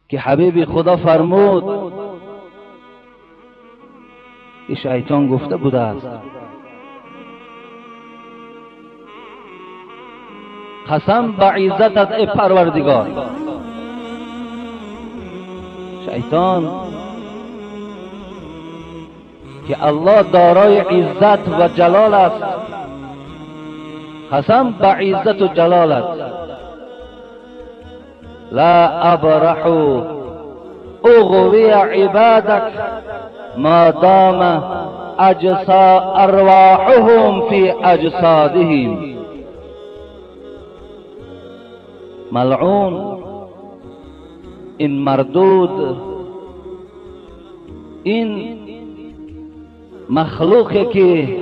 که حبیب خدا فرمود که شیطان گفته بوده است قسم به عزتت ای پروردگار. شیطان که الله دارای عزت و جلال است، قسم به عزت و جلالت، لا ابرح اغوی عبادك ما دام ارواحهم فی اجسادهم. ملعون، این مردود، این مخلوقی که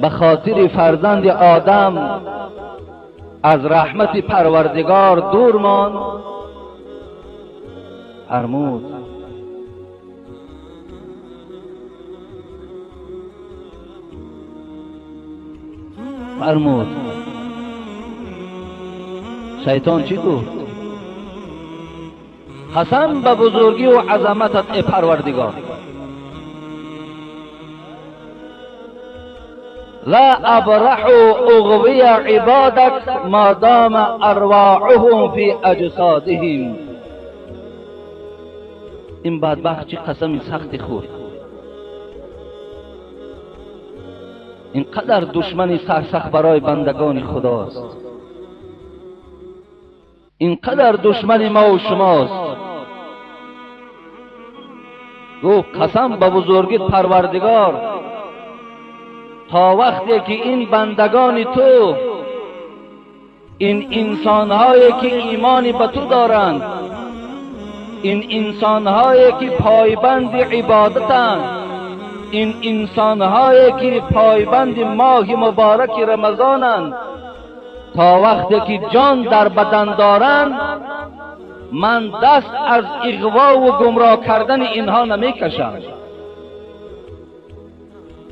به خاطر فرزند آدم از رحمت پروردگار دور ماند، فرمود شیطان چی گفت؟ قسم به بزرگی و عظمتت ای پروردگار، لا ابرح اغوی عبادك ما دام ارواحهم فی اجسادهم. این بدبخت چی قسم سختی خورد. اینقدر دشمنی سرسخت برای بندگان خداست، اینقدر دشمن ما و شماست. گفت قسم به بزرگیت پروردگار، تا وقتی که این بندگان تو، این انسانهایی که ایمانی به تو دارند، این انسانهایی که پایبند عبادتند، این انسانهایی که پایبند ماه مبارک رمضانند، تا وقتی که جان در بدن دارند، من دست از اغوا و گمراه کردن اینها نمیکشم.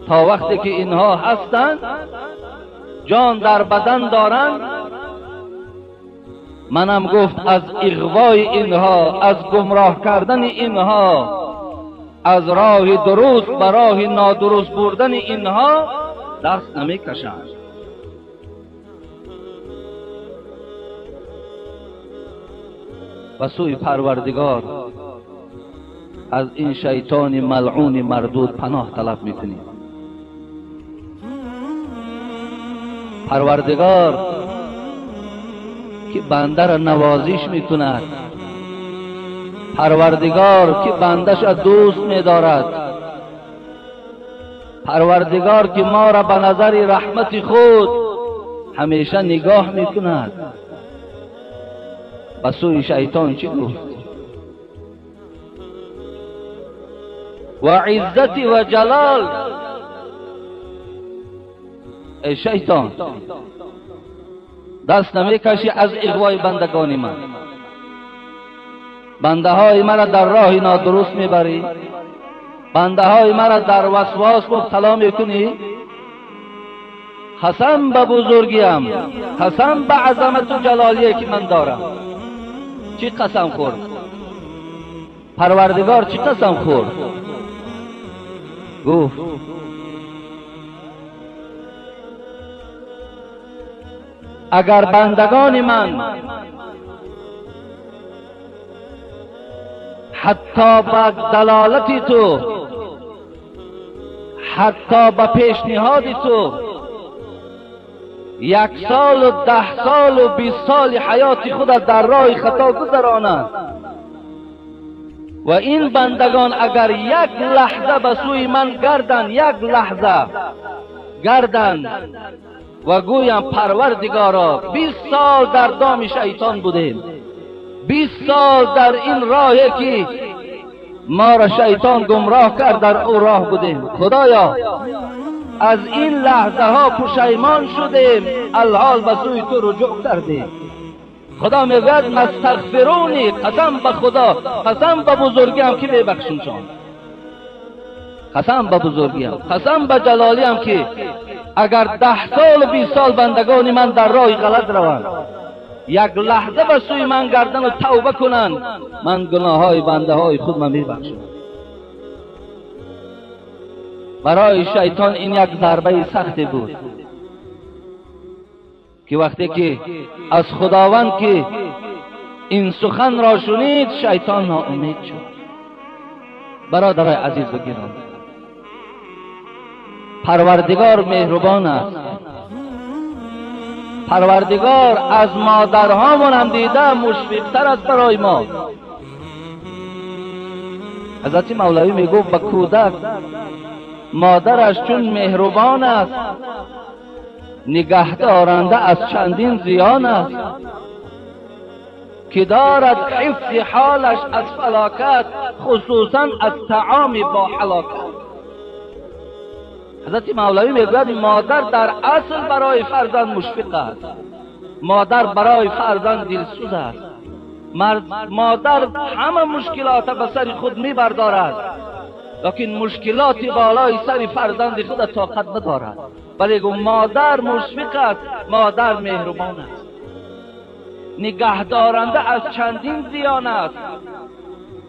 تا وقتی که اینها هستند، جان در بدن دارند، منم گفت از اغوای اینها، از گمراه کردن اینها، از راه درست به راه نادرست بردن اینها دست نمیکشم. و سوی پروردگار از این شیطان ملعون مردود پناه طلب میکنیم. پروردگار که بنده را نوازش میکند، پروردگار که بندش را دوست می‌دارد، پروردگار که ما را به نظر رحمت خود همیشه نگاه میکند، به سوی شیطان چی گفت؟ و عزت و جلال، ای شیطان دست نمیکشی از اغوای بندگان من، بنده های مرا در راه نادرست میبری، بنده های مرا در وسواس مبتلا میکنی. قسم به بزرگیم، قسم به عظمت و جلالی که من دارم. چی قسم خورد؟ پروردگار چی قسم خورد؟ گفت اگر بندگان من حتی به دلالت تو، حتی به پیشنهاد تو 1 سال و 10 سال و 20 سال حیات خود در راه خطا گذرانند و این بندگان اگر 1 لحظه به سوی من گردند، 1 لحظه گردند و گویم پروردگارا 20 سال در دام شیطان بودیم، 20 سال در این راهی که ما را شیطان گمراه کرد در او راه بودیم، خدایا از این لحظه ها پشیمان شدیم، الحال به سوی تو رجوع کردیم. خدا میگوید مستغفرونی، قسم به خدا، قسم به بزرگیم که میبخشونشان، قسم به بزرگیم، قسم به جلالیم که اگر 10 سال و 20 سال بندگان من در راه غلط روند، یک لحظه به سوی من گردن و توبه کنند، من گناه های بنده های خود من میبخشم. برای شیطان این یک ضربه سختی بود که وقتی که از خداوند که این سخن را شنید، شیطان ناامید شد. برادرای عزیز و گرامی، پروردگار مهربان است. پروردگار از مادرهامون هم دیده مشفق‌تر است برای ما. حضرت مولوی میگفت به کودک مادرش چون مهربان است، نگه دارنده از چندین زیان است، که دارد حفظ حالش از فلاکت، خصوصا از طعام با حلاکت. حضرت مولوی میگوید مادر در اصل برای فرزند مشفق است، مادر برای فرزند دلسوز است. مادر همه مشکلات به سر خود میبردارد، لیکن مشکلات بالای سر فرزند خود طاقت ندارد. ولی مادر مشفق است، مادر مهربان است، نگه دارنده از چندین زیان است.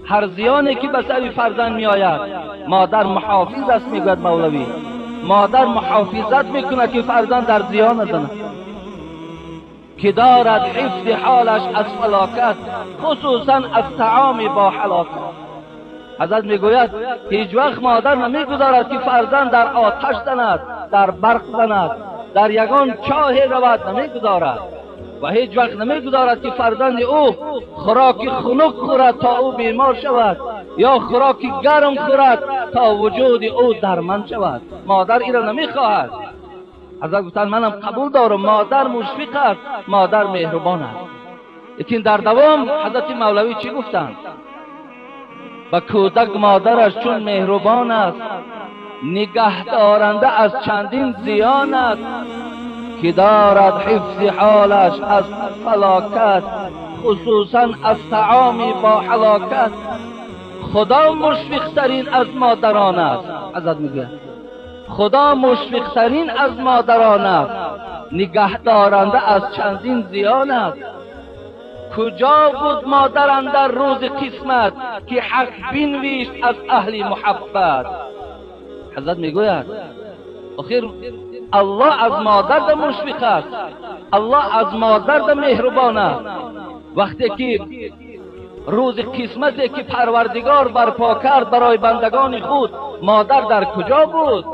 هر زیانی که به سر فرزند می آید مادر محافظ است. میگوید مولوی مادر محافظت میکنه که فرزند در زیان نزنه، که دارد حفظ حالش از فلاکت، خصوصا از طعام با حلاکت. حضرت میگوید هیچ وقت مادر نمیگذارد که فرزند در آتش زند، در برق زند، در یگان چاه رود، نمیگذارد. و هیچ وقت نمیگذارد که فرزند او خوراک خنک خورد تا او بیمار شود، یا خوراک گرم خورد تا وجود او درمند شود. مادر این را نمیخواهد. حضرت گفتند منم قبول دارم مادر مشفق است، مادر مهربان است. لیکن در دوام حضرت مولوی چی گفتند؟ و کودک مادرش چون مهربان است، نگه دارنده از چندین زیان است، که دارد حفظ حالش از فلاکت، خصوصا از طعامی با حلاکت. خدا مشفق ترین از مادران است. حضرت میگه خدا مشفق ترین از مادران است، نگه دارنده از چندین زیان است. کجا بود مادران در روز قسمت، که حق بنویشت از اهل محبت. حضرت میگوید آخر الله از مادر مشفق است، الله از مادر مهربان است. وقتی که روز قسمتی که پروردگار برپا کرد برای بندگان خود، مادر در کجا بود؟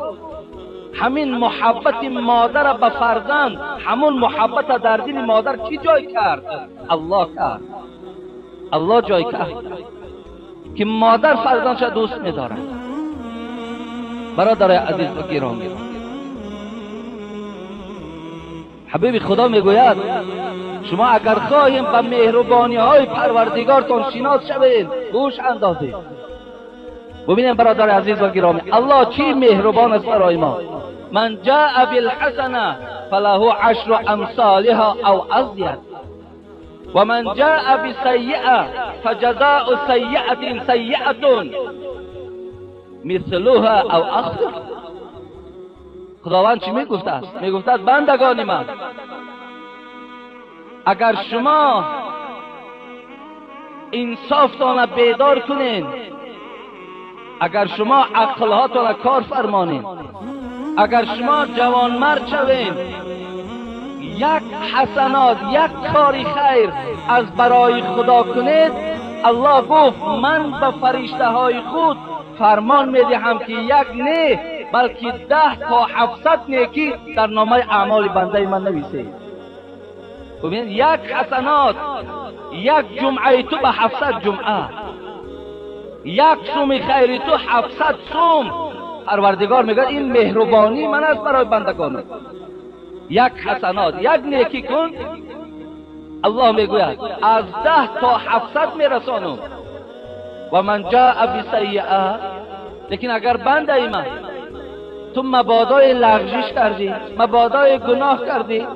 همین محبت مادر به فرزند، همون محبت در دل مادر کی جای کرد؟ الله کرد. الله جای کرد که مادر فرزندش دوست می‌دارد. برادر عزیز و گرامی، حبیب خدا میگوید شما اگر خواهیم به مهربانی های پروردگارتان شناس شوید، گوش اندازید. ببینید برادر عزیز و گرامی، الله چی مهربان است برای ما. من جاء بالحسنه فله عشر امثالها او ازید، و من جاء بسیئه فجزاء سیئه سیئه مثلها او اخطر. خداوند چی میگفته است؟ میگفته است بندگان من، اگر شما انصافتان بیدار کنین، اگر شما عقلهاتان کار فرمانین، اگر شما جوانمرد شوین، یک حسنات، یک کار خیر از برای خدا کنید، الله گفت من به فرشته های خود فرمان میدهم که یک نه بلکه 10 تا 700 نیکی در نامه اعمال بنده من نویسید. ببینید یک حسنات، یک جمعه تو به 700 جمعه، یک صوم خیر تو 700 صوم. پروردگار میگه این مهربانی من است برای بندگانم. یک حسنات، یک نیکی کن، الله میگوید از 10 تا 700 میرسانم. و من جاء بسیئه، لیکن اگر بنده من تو مبادای لغزش کردی، مبادای گناه کردی،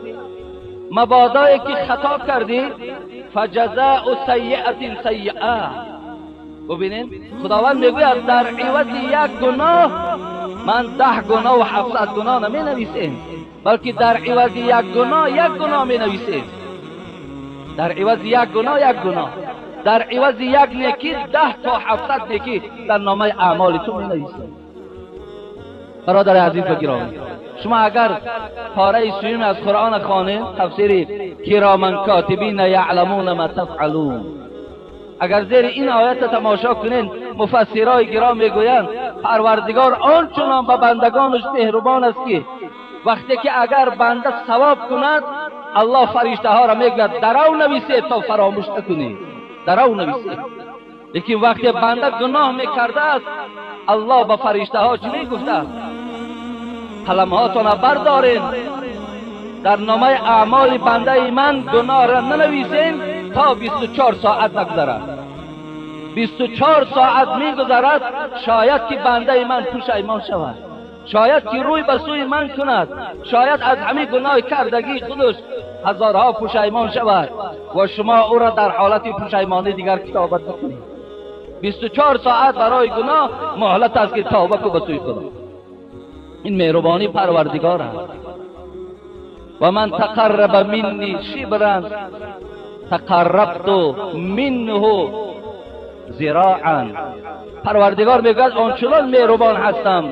مبادای که خطا کردی، فجزاء سیئه سیئه. ببینین خداوند میگوید در عوض یک گناه من 10 گناه و 700 گناه نمی نویسیم، بلکه در عوض یک گناه می نویسیم. در عوض یک گناه، در عوض یک نیکی 10 تا 700 نیکی در نامه اعمال تو می نویسه. برادر عزیز و گرامی، شما اگر پاره سوم از قرآن خوانید، تفسیر کراما کاتبین یعلمون ما تفعلون، اگر زیر این آیت تماشا کنین، مفسرای گرام میگویند پروردگار آنچنان به بندگانش مهربان است که وقتی که اگر بنده ثواب کند، الله فرشته ها را میگوید درو نویسید تا فراموش نکنید، درو نویسید. لیکن وقتی بنده گناه میکرده است، الله به فرشته ها چی میگفته است؟ قلم هاتون بردارین، در نامه اعمال بنده من گناه را ننویسین تا 24 ساعت نگذرد. 24 ساعت میگذرد، شاید که بنده من پشیمان شود، شاید که روی به سوی من کند، شاید از همین گناه کردگی خودش هزارها پشیمان شود و شما او را در حالت پشیمانی دیگر کتابت نکنید. 24 ساعت برای گناه مهلت است که توبه کو به سوی خدا. این مهربانی پروردگار است. و من تقرب منی شبرا تقربت منه ذراعا. پروردگار میگوید آنچنان مهربان هستم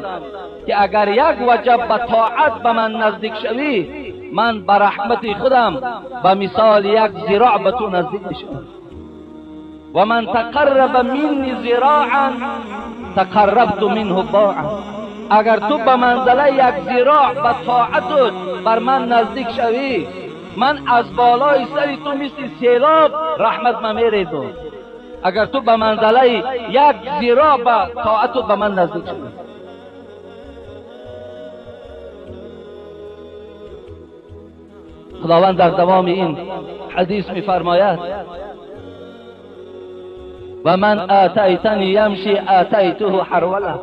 که اگر یک وجب به طاعت به من نزدیک شوی، من به رحمت خودم به مثال یک ذراع به تو نزدیک میشم. و من تقرب منی ذراعا تقربت منه باعا. اگر تو به منزله یک ذراع به طاعت بر من نزدیک شوی، من از بالای سری تو مثل سیلاب رحمت من میریزم. اگر تو به منزله یک ذراع به طاعت به من نزدیک شوی. خداوند در دوام این حدیث میفرماید و من آتیتنی یمشی آتیته حروله.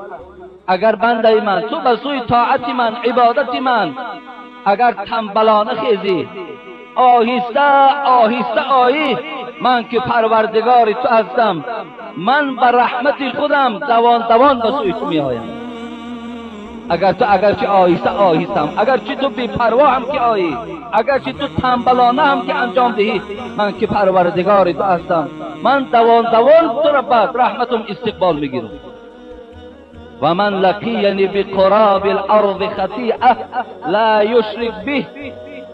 اگر بنده من تو به سوی طاعت من، عبادت من اگر تنبلانه خیزی، آهسته آهسته آیی، من که پروردگار تو هستم، من به رحمت خودم دوان به سوی تو می آیم. اگرچه آهسته آهستم، اگرچه تو بی پروا هم که آیی، اگرچه تو تنبلانه هم که انجام دهی، من که پروردگار تو هستم، من دوان تو را به رحمتم استقبال میگیرم. و من لقینی بقراب الارض خطیئه لا یشرک به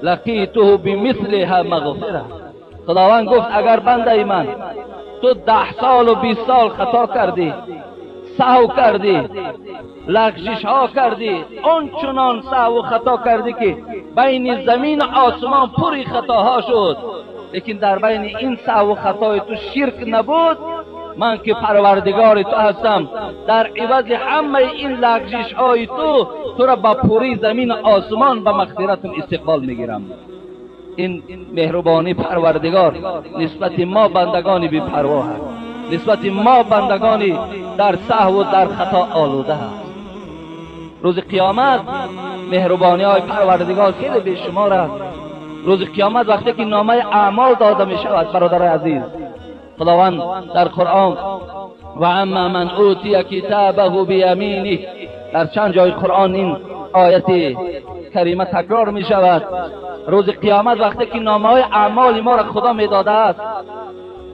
لقیته بمثلها مغفره. خداوند گفت اگر بنده من تو 10 سال و 20 سال خطا کردی، سهو کردی، لغزش ها کردی، آنچنان سهو و خطا کردی که بین زمین و آسمان پری خطاها شد، لیکن در بین این سهو و خطای تو شرک نبود، من که پروردگار تو هستم، در عوض همه این لغزش های تو را با پوری زمین و آسمان به مغفرتم استقبال میگیرم. این مهربانی پروردگار نسبت ما بندگانی بی پروا است، نسبت ما بندگانی در سهو و در خطا آلوده است. روز قیامت مهربانی های پروردگار خیلی بیشمار است. روز قیامت وقتی که نامه اعمال داده می شود، برادر عزیز، خداوند در قرآن و اما من اوتی کتابه بیمینه، در چند جای قرآن این آیت کریمه تکرار می شود. روز قیامت وقتی که نامه های اعمال ما را خدا می داده است،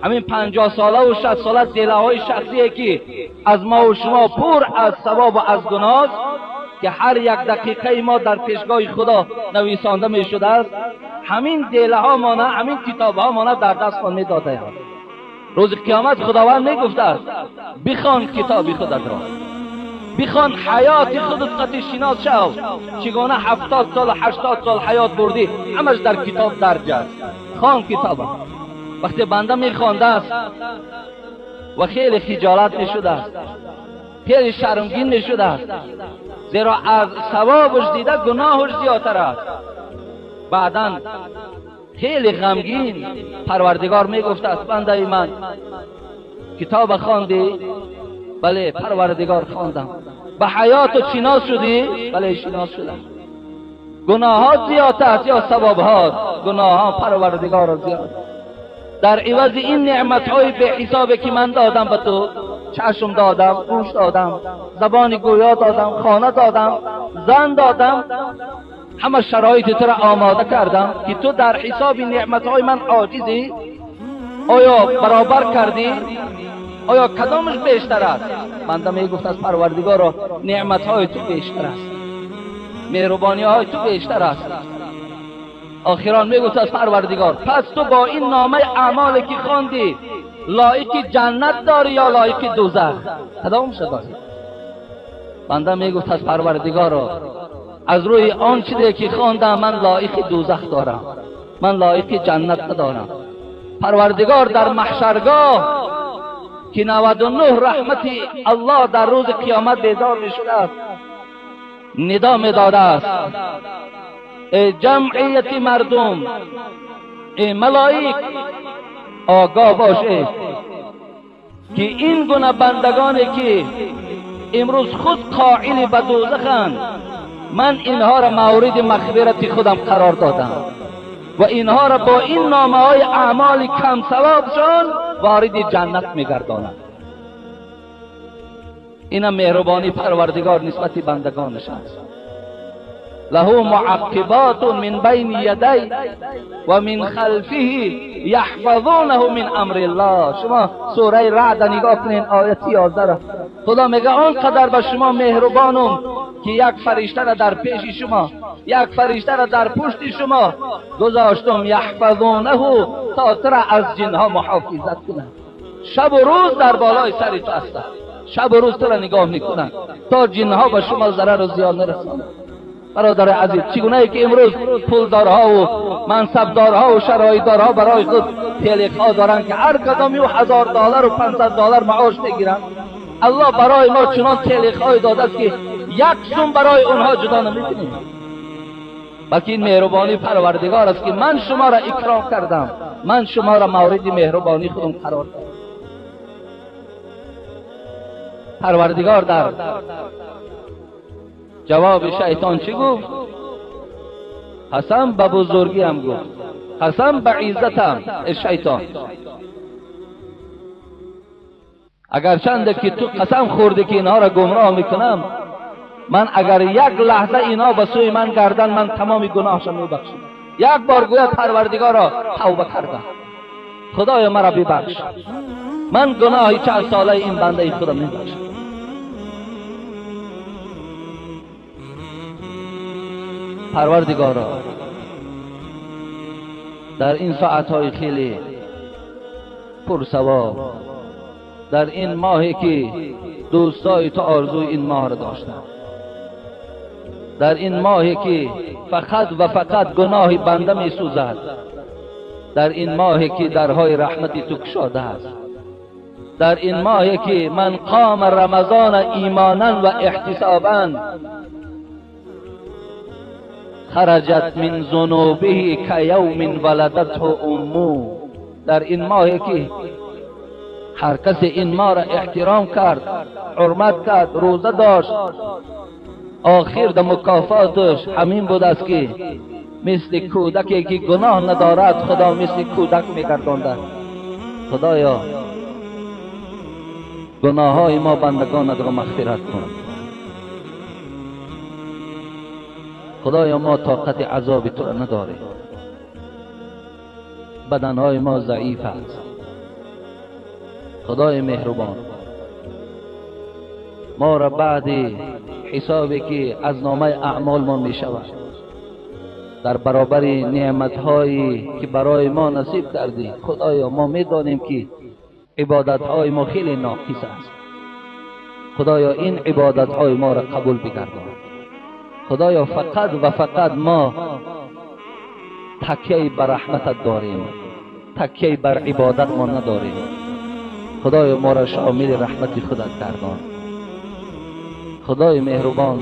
همین 50 ساله و 60 ساله زیله های شخصی که از ما و شما پر از ثواب و از گناه است، که هر یک دقیقه ما در پیشگاه خدا نویسانده می شده است، همین دیله ها مانه، همین کتاب ها مانه در دست می داده است. روز قیامت خداوند می گفته است بخوان کتاب خودت را، بخوان حیات خودت قطع شناس شو، چگونه 70 سال 80 سال حیات بردی، همش در کتاب درج است. خوان کتاب. وقتی بنده می خوانده است و خیلی خجالت می شده است، خیلی شرمگین می شده است، زیرا از ثوابش دیده گناهش زیادتر است. بعداً خیلی غمگین پروردگار می گفته است بنده من کتاب خواندی؟ بله پروردگار خواندم. به حیات شناس شدی؟ بله شناس شدم. گناهات زیادت است یا ثوابات؟ گناهات پروردگار زیاد. در عوض این نعمت های به حسابی که من دادم به تو، چشم دادم، گوش دادم، زبان گویا دادم، خانه دادم، زن دادم، همه شرایط تو را آماده کردم که تو در حساب نعمتهای من عاجزی؟ آیا برابر کردی؟ آیا کدامش بیشتر است؟ بنده میگفت از پروردگار نعمتهای تو بیشتر است، مهربانی های تو بیشتر است. آخران میگفت از پروردگار پس تو با این نامه اعمالی که خواندی لایق جنت داری یا لایق دوزخ؟ کدامش داری؟ بنده میگفت از پروردگار از روی آن چیزی که خواندم من لایق دوزخ دارم، من لایق جنت ندارم. پروردگار در محشرگاه که 99 رحمت الله در روز قیامت بیدار می شده است ندا می داده است ای جمعیت مردم، ای ملائک آگاه باشید که این گونه بندگانی که امروز خود قائل به دوزخند من اینها را مورد مغفرت خودم قرار دادم و اینها را با این نامه های اعمال کم ثوابشان وارد جنت میگردانم. این مهربانی پروردگار نسبت بندگانش است. له معقبات من بین یدی و من خلفه یحفظونه من امر الله. شما سوره رعد نگاه کنین آیت 11 را. خدا میگه آنقدر به شما مهربانم که یک فرشته را در پیش شما، یک فرشته را در پشت شما گذاشتم یحفظونه تا تو را از جنها محافظت کنند. شب و روز در بالای سر تو هستند، شب و روز تو را نگاه میکنند تا جنها به شما ضرر و زیان نرسانند. برادر عزیز، چگونه که امروز پولدارها و منصبدارها و شرایطدارها برای خود تلخ‌ها دارند که هر کدامی $1000 و $500 معاش میگیرند، الله برای ما چنان تلخ‌های داده است که یک سوم برای اونها جدا نمی‌کنیم. بلکه این مهربانی پروردگار است که من شما را اکرام کردم، من شما را مورد مهربانی خودم قرار دادم. پروردگار در جواب شیطان چی گفت؟ قسم به بزرگی هم گفت، قسم به عزتم. شیطان اگر چنده که تو قسم خورده که اینها را گمراه میکنم، من اگر یک لحظه اینا به سوی من گردن من تمام گناهشان میبخشم. یک بار گوید پروردگار را توبه کردم، خدایا مرا ببخش، من گناه 4 ساله این بنده خودم میبخشم. پروردگارا در این ساعتهای خیلی پرثواب، در این ماهی که دوستای تو آرزوی این ماه را داشتند، در این ماهی که فقط و فقط گناه بنده می سوزد، در این ماهی که درهای رحمت تو گشاده است، در این ماهی که من قام رمضان ایمانا و احتسابا خرجت من ذنوبه کیوم ولدته امه، در این ماهی که هر کسی این ماه را احترام کرد، حرمت کرد، روزه داشت، آخر در مکافاتش همین بود است که مثل کودکی که گناه ندارد خدا مثل کودک میگرداند. خدایا گناه های ما بندگان را مغفرت کن. خدایا ما طاقت عذاب تو را نداریم، بدنهای ما ضعیف است. خدای مهربان ما را بعد حسابی که از نامه اعمال ما می شود در برابر نعمتهایی که برای ما نصیب کردی، خدایا ما می دانیم که عبادتهای ما خیلی ناقص است. خدایا این عبادتهای ما را قبول بگردان. خدایا فقط و فقط ما تکیه بر رحمتت داریم، تکیه بر عبادت ما نداریم. خدایا ما را شامل رحمت خودت گردان. خدای مهربان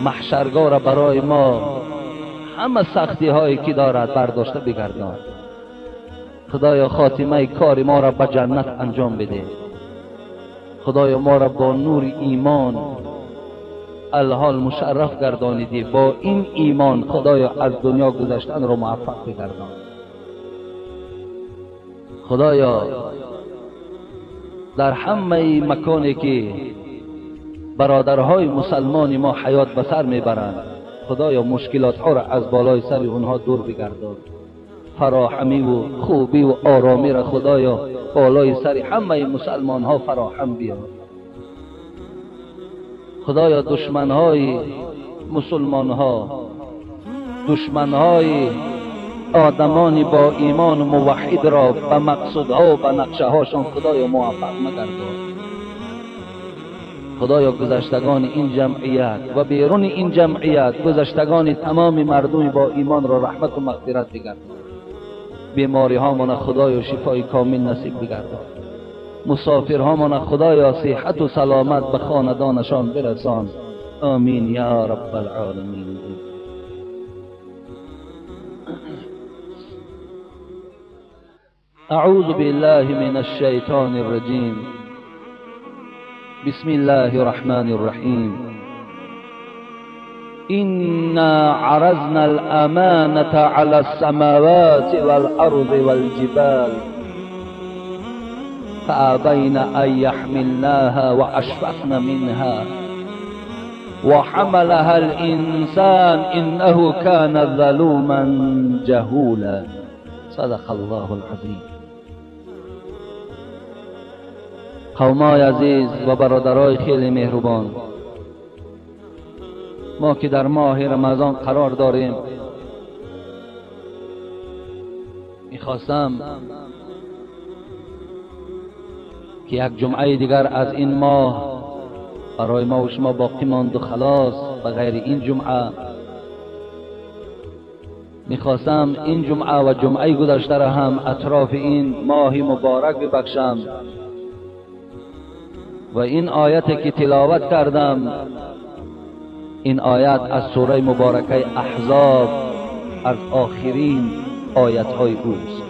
محشرگاه را برای ما همه سختی هایی که دارد برداشته بگردان. خدایا خاتمه کار ما را به جنت انجام بده. خدایا ما را با نور ایمان الحال مشرف گردانیدی. با این ایمان خدایا از دنیا گذشتن را موفق بگردان. خدایا در همه مکانی که برادرهای مسلمان ما حیات به سر میبرند، خدایا مشکلات ها را از بالای سر اونها دور بگردان. فراهمی و خوبی و آرامی را خدایا بالای سر همه مسلمان ها فراهم بیار. خدایا دشمن های مسلمان ها، دشمن های آدمان با ایمان و موحد را به مقصودها و به نقشه هاشان خدایا موفق مگردان. خدایا گذشتگان این جمعیت و بیرون این جمعیت، گذشتگان تمام مردم با ایمان را رحمت و مغفرت بگردان. بیماری هامان خدایا شفای کامل نصیب بگردان. مسافر هامان خدایا صحت و سلامت به خاندانشان برسان. آمین یا رب العالمین. اعوذ بالله من الشیطان الرجیم. بسم الله الرحمن الرحیم. إنا عرضنا الأمانة على السماوات والأرض والجبال فأبين أن يحملناها وأشفقن منها وحملها الإنسان إنه كان ظلوما جهولا. صدق الله العظیم. قومای عزیز و برادرای خیلی مهربان، ما که در ماه رمضان قرار داریم، میخواستم که یک جمعه دیگر از این ماه برای ما و شما باقی ماند و خلاص. و غیر این جمعه میخواستم این جمعه و جمعه گذشته را هم اطراف این ماه مبارک ببخشم و این آیت که تلاوت کردم، این آیت از سوره مبارکه احزاب از آخرین آیت های اوست.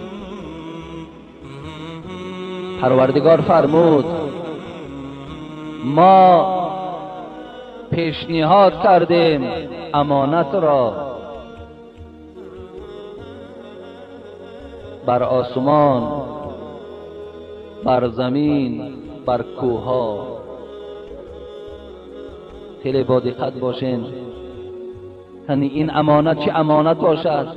پروردگار فرمود ما پیشنهاد کردیم امانت را بر آسمان، بر زمین، بر کوها. خیلی با دقت باشین، یعنی این امانت چه امانت باشد.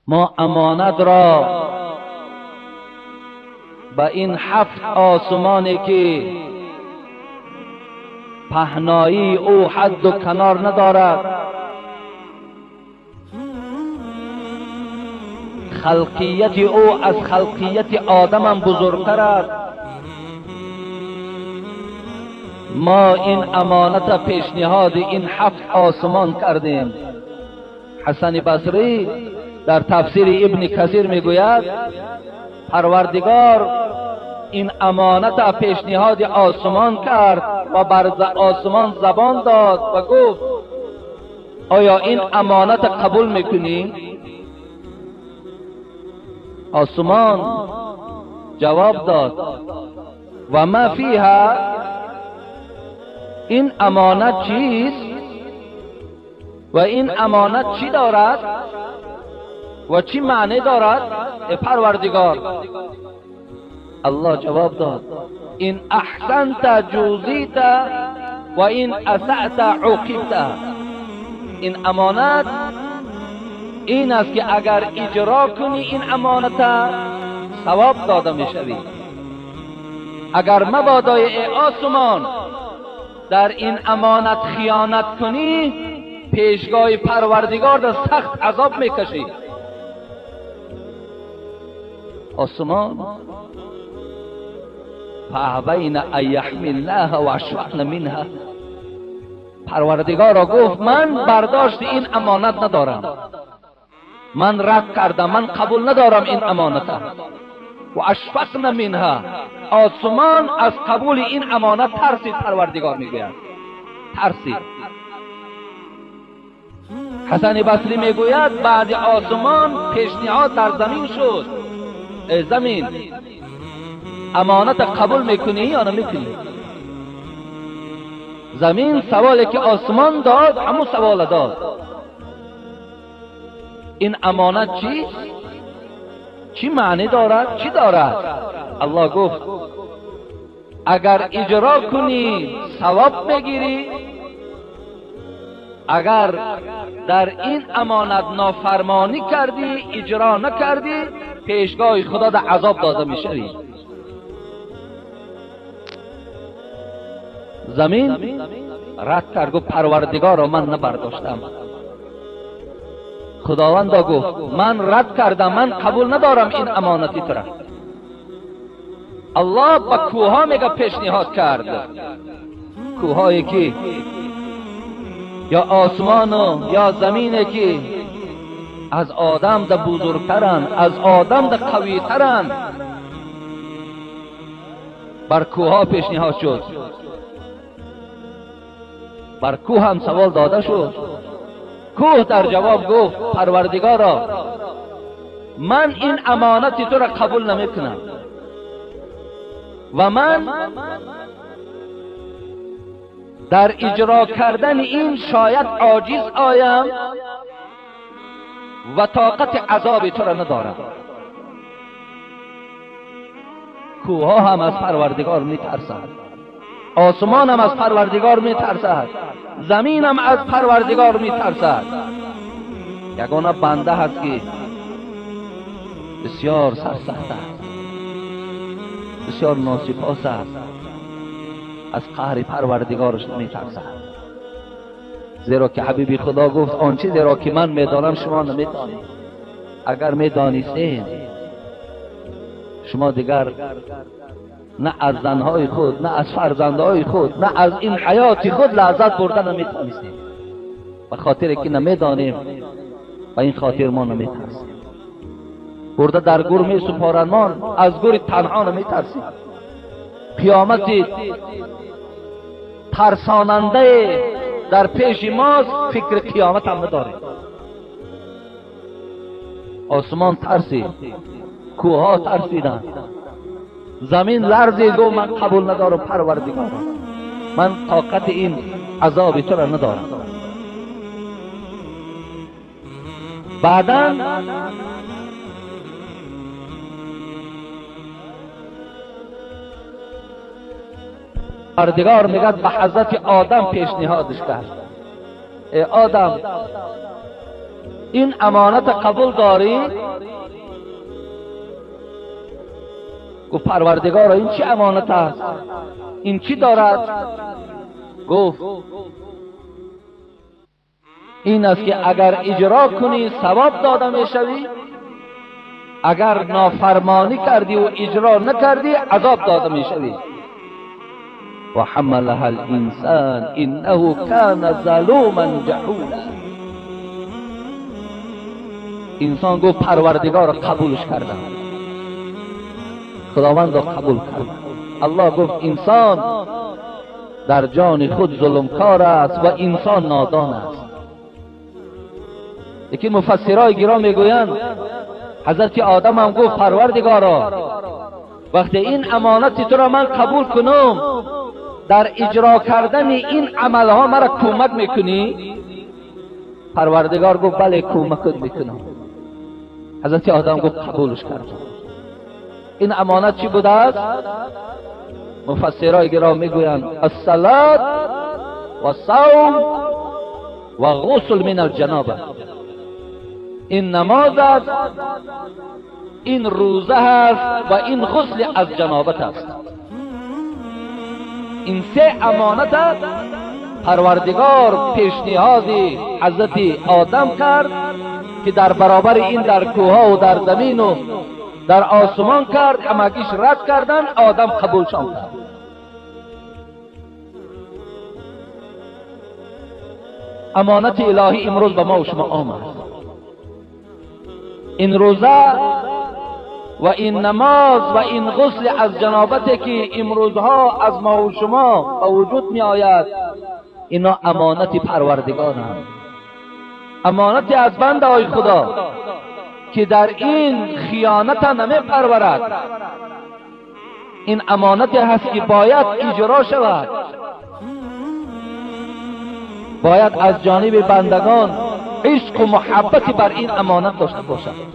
ما امانت را به این 7 آسمانی که پهنایی او حد و کنار ندارد، خلقیت او از خلقیت آدم هم بزرگتر است، ما این امانت پیشنهاد این 7 آسمان کردیم. حسن بصری در تفسیر ابن کثیر میگوید پروردگار این امانت پیشنهاد آسمان کرد و بر آسمان زبان داد و گفت آیا این امانت قبول میکنی؟ آسمان جواب داد و ما فیها، این امانت چیست و این امانت چی دارد و چی معنی دارد؟ پروردگار الله جواب داد این احسنت جوزیت و این اسأت عوقبت. این امانت این است که اگر اجرا کنی این امانت ثواب داده میشوی. اگر مبادای ای آسمان در این امانت خیانت کنی، پیشگاه پروردگار در سخت عذاب میکشی. آسمان فابین ان یحملنها و اشفقن منها، پروردگار را گفت من برداشت این امانت ندارم، من رد کردم، من قبول ندارم این امانت. و اشفقن منها، آسمان از قبول این امانت ترسید. پروردگار میگوید ترسید. حسن بصری میگوید بعد آسمان پیشنهاد در زمین شد، ای زمین امانت قبول میکنی یا نمیکنی؟ زمین سوالی که آسمان داد همون سوال داد، این امانت چی معنی دارد، چی دارد؟ الله گفت اگر اجرا کنی ثواب میگیری، اگر در این امانت نافرمانی کردی، اجرا نکردی، پیشگاه خدا در عذاب داده میشوی. زمین رد کرد، گفت پروردگارا من نبرداشتم. خداوندا گفت من رد کردم، من قبول ندارم این امانتی تو را. الله با کوها میگه پیشنهاد کرد، کوهایی که یا آسمان و یا زمینی که از آدم ده بزرگترن، از آدم ده قویترن، بر کوها پیشنهاد شد. بر کوه هم سوال داده شد. کوه در جواب گفت پروردگارا من این امانت تو را قبول نمیکنم و من در اجرا کردن این شاید عاجز آیم و طاقت عذاب تو را ندارم. کوه هم از پروردگار میترسد، آسمان هم از پروردگار میترسد، زمین هم از پروردگار میترسد. یگانه بنده هست که بسیار سرسخت است، بسیار ناسپاس است، از قهر پروردگارش نمیترسد. زیرا که حبیب خدا گفت آن چیزی را که من میدانم شما نمیدانید. اگر میدانستید شما دیگر نه از زنهای خود، نه از فرزندهای خود، نه از این حیات خود لذت بردن نمیتونستید. به خاطر که نمیدانیم و این خاطر ما نمیترسیم. برده در گور می سپارنمان، از گور تنها نمیترسیم. قیامت ترساننده در پیش ماست، فکر قیامت هم نداریم. آسمان ترسید، کوها ترسیدند، زمین لرزید و من قبول ندارم پروردگار، من طاقت این عذاب تو را ندارم. بعداً پروردگار میگه به حضرت آدم پیشنهادش کرد، ای آدم این امانت قبول داری؟ گفت پروردگار این چی امانت است؟ این چی دارد؟ گفت این است که اگر اجرا کنی ثواب داده میشوی، اگر نافرمانی کردی و اجرا نکردی عذاب داده میشوی. و حملها الانسان انه کان ظلوما جهولا. انسان گفت پروردگار قبولش کردم، خداوند قبول کرد. الله گفت انسان در جان خود ظلمکار است و انسان نادان است. لیکن مفسرای گرام میگویند حضرت آدم هم گفت پروردگارا وقتی این امانت تو را من قبول کنم، در اجرا کردن این عملها مرا کمک میکنی؟ پروردگار گفت بله کمکت میکنم. حضرت آدم گفت قبولش کردم. این امانت چی بوده است؟ مفسرای گرام میگویند الصلاة و صوم و غسل من الجنابه. این نماز است، این روزه است و این غسل از جنابت است. این سه امانت پروردگار پیشنهاد حضرت آدم کرد که در برابر این در کوها و در زمین و در آسمان کرد، همگیش رد کردن، آدم قبولشان کرد. امانت الهی امروز به ما و شما آمد. این روزه و این نماز و این غسل از جنابتی که امروزها از ما و شما به وجود می آید، اینا امانت پروردگار هم، امانت از بنده های خدا که در این خیانت نمی پرورد. این امانت هست که باید اجرا شود، باید از جانب بندگان عشق و محبت بر این امانت داشته باشد.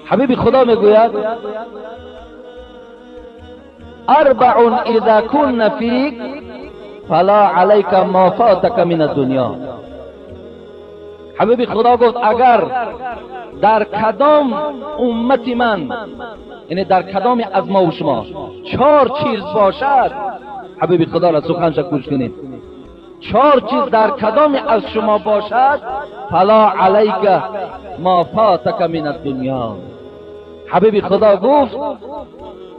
حبیب خدا میگوید اربع اذا کن فیک فلا علیک ما فاتک من الدنیا. حبیب خدا گفت اگر در کدام امت من، یعنی در کدام از ما و شما 4 چیز باشد، حبیب خدا را سخنش گوش کنید، 4 چیز در کدام از شما باشد، فلا علیک ما فاتک من الدنیا. حبیب خدا گفت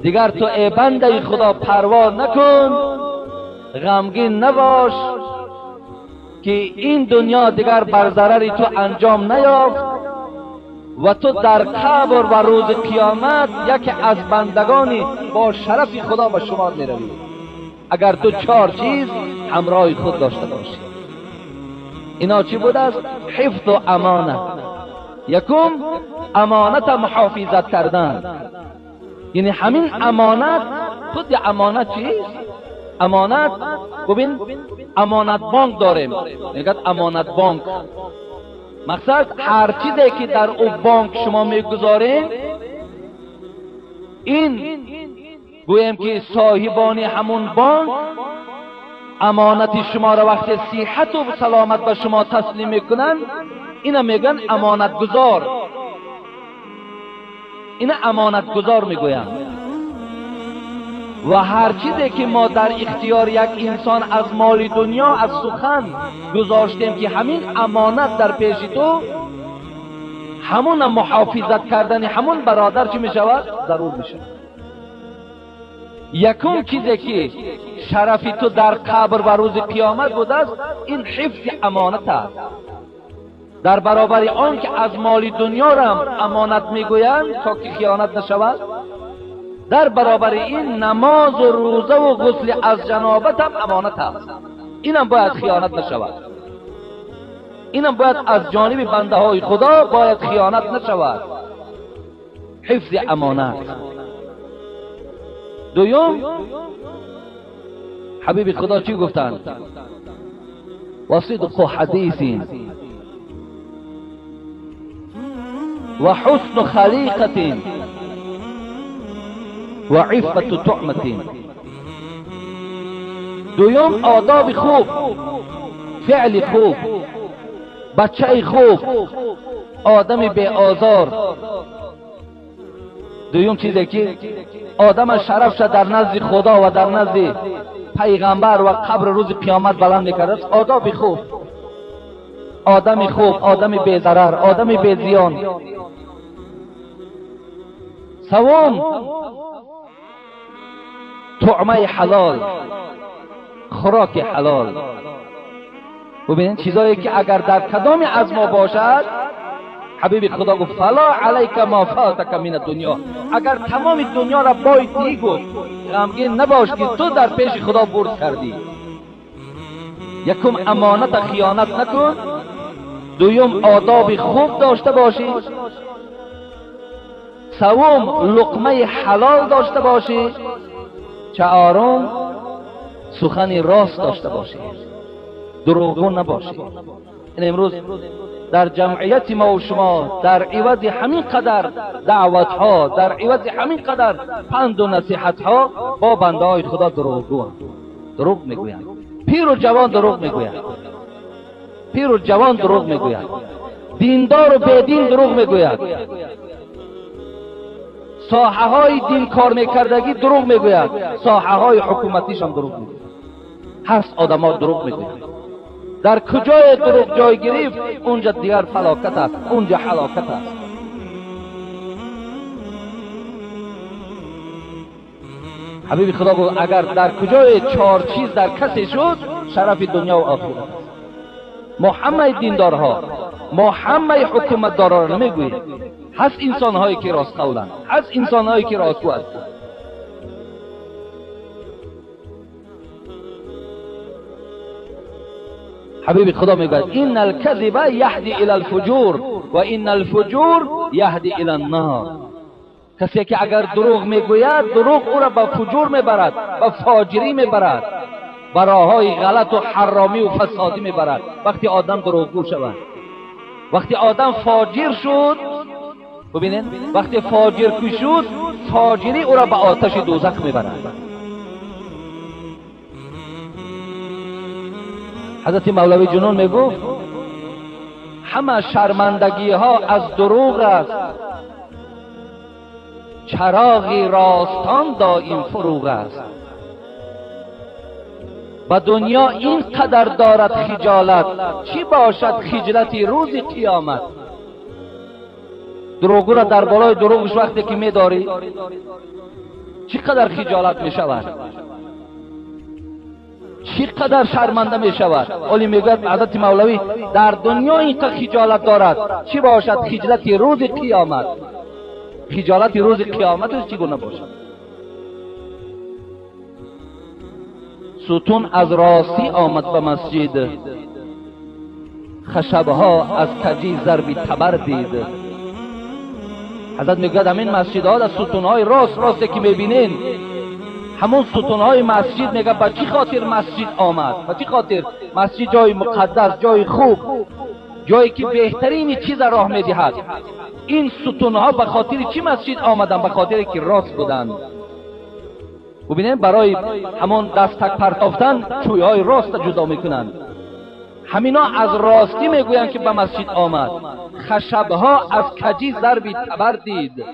دیگر تو ای بنده خدا پروا نکن، غمگین نباش که این دنیا دیگر بر ضرری تو انجام نیافت و تو در قبر و روز قیامت یکی از بندگانی با شرف خدا به شمار می روی اگر تو 4 چیز همراه خود داشته باشی. اینا چی بود است؟ حفظ و امانت. یکم امانت محافظت کردن، یعنی همین امانت خود امانت چیست؟ امانت ببین امانت بانک داریم، میگه امانت بانک، مقصد هر چیزی که در او بانک شما میگذارین این گویم که صاحبان همون بانک امانت شما را وقتی صحت و سلامت به شما تسلیم میکنن اینا میگن امانت گذار، اینا امانت گذار میگویم. و هر چیزی که ما در اختیار یک انسان از مال دنیا از سخن گذاشتیم که همین امانت در پیش تو، همون محافظت کردن همون برادر چی میشود؟ ضرور میشه. یکم چیزی که شرف تو در قبر و روز قیامت بوده است این حفظ امانت است. در برابر آن که از مال دنیا را امانت میگویند تا که خیانت نشود، در برابر این نماز و روزه و غسل از جنابت هم امانت است، اینم باید خیانت نشود، اینم باید از جانب بنده های خدا باید خیانت نشود. حفظ امانت. دوم حبیب خدا چی گفتند؟ و صدق حدیث و حسن خلیقت و عفت طعمت. دوم آداب خوب، فعل خوب، بچه خوب، آدم بی آزار. دوم چیزی که آدم شرف شد در نزد خدا و در نزد پیغمبر و قبر روز قیامت بلند میکرد، آداب خوب، آدم خوب، آدم بی ضرر، آدم بی زیان. سوم طعمه حلال، خوراک حلال. ببینید چیزایی که اگر در کدام از ما باشد، حبیب خدا گفت فلا علیک ما فاتک من الدنیا، اگر تمام دنیا را بایدی گفت غمگین نباش که تو در پیش خدا برد کردی. یکم امانت خیانت نکن، دوم آداب خوب داشته باشی، سوم لقمه حلال داشته باشی، چهارم سخن راست داشته باشی، دروغگو نباشی. این امروز در جمعیت ما و شما در عوض همین قدر دعوت ها، در عوض همین قدر پند و نصیحت ها با بنده های خدا دروغگو، دروغ میگویند. پیر و جوان دروغ میگویند، پیر و جوان دروغ میگویند، دیندار و بیدین دروغ میگویند، ساحه های دین کار میکردگی دروغ میگوید، ساحه های حکومتیش هم دروغ میگوید. هست آدم ها دروغ میگوید. در کجای دروغ جای گرفت اونجا دیگر فلاکت است، اونجا حلاکت است. حبیب خدا گفت اگر در کجای 4 چیز در کسی شد شرف دنیا و آخرت. ما همه دیندارها، ما همه حکومت داران نمیگوییم، هست انسان هایی که راست قولند، هست انسان هایی که راست گو هستند. حبیب خدا میگوید ان الکذب یهدی الی الفجور و ان الفجور یهدی الی النار. کسی که اگر دروغ میگوید دروغ او را به فجور میبرد، به فاجری میبرد، به راههای غلط و حرامی و فسادی میبرد. وقتی آدم دروغگو شود، وقتی آدم فاجر شد، ببینید وقتی فاجر شد فاجری او را به آتش دوزخ میبرد. حضرت مولوی جنون میگفت همه شرمندگی ها از دروغ است، چراغی راستان دائم فروغ است. و دنیا این قدر دارد خجالت، چی باشد خجلتی روز قیامت. دروغو را در بالای دروغش وقتی که میداری چی قدر خجالت می شود، چی قدر شرمنده می شود. ولی میگوید حضرت مولوی در دنیا این قدر خجالت دارد، چی باشد خجلتی روز قیامت. خجالت روز قیامت چگونه باشد؟ ستون از راستی آمد به مسجد، خشبها از کجی ضربی تبر دید. حضرت میگوید همین مسجدها در ستونهای راستی که میبینین، همون ستونهای مسجد میگه به چی خاطر مسجد آمد؟ به چی خاطر؟ مسجد جای مقدس، جای خوب، جایی که بهترین چیز راه میدهد. این ستونها به خاطر چی مسجد آمدن؟ به خاطر که راست بودند. ببینید برای همون دستک پرتافتن چویهای راست جدا میکنند. همینا از راستی میگویند که به مسجد آمد. خشبها از کجی ضربی تبر دید.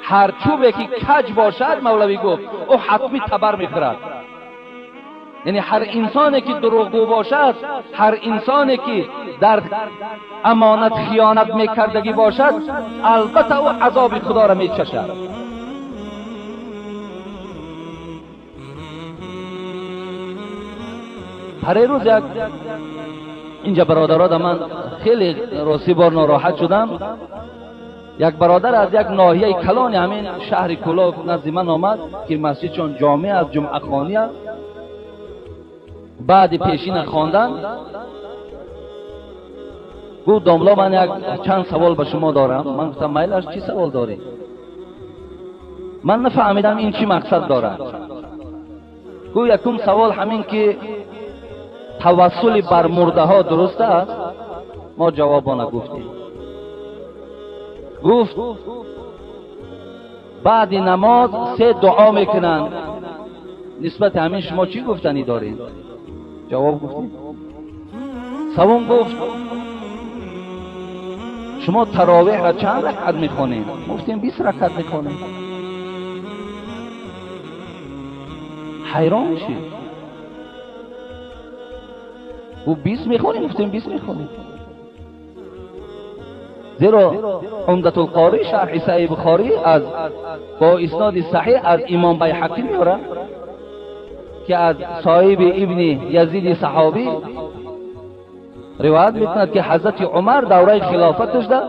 هر چوبی که کج باشد مولوی گفت او حتمی تبر میخورد. یعنی هر انسانی که دروغگو باشد، هر انسانی که در امانت خیانت میکردگی باشد، البته او عذاب خدا را میچشد. هر روز اینجا برادرها من خیلی راستی بار ناراحت شدم. یک برادر از یک ناحیه کلان همین شهر کلاف نزد من آمد که مسجد چون جامع از جمعه خانی است. بعد پیشین خواندن گفت داملا من یک چند سوال به شما دارم. من گفتم میل است، چی سوال داری؟ من نفهمیدم این چی مقصد دارد. گفت یکم سوال همین که توسل بر مرده ها درست است؟ ما جواب نگفتیم. گفت بعد نماز 3 دعا میکنند، نسبت همین شما چی گفتنی دارین؟ جواب گفتیم. سوم گفت شما تراویح را چند رکعت میخونین؟ گفتیم 20 رکعت میخونیم. حیران شید. و 20 میخونیم؟ گفتیم 20 میخونیم. زیرا عمدة القاری شرح صحیح بخاری از با اسناد صحیح از امام بیهقی میاره که از صاحب ابن یزید صحابی روایت میکند که حضرت عمر دوره خلافتش ده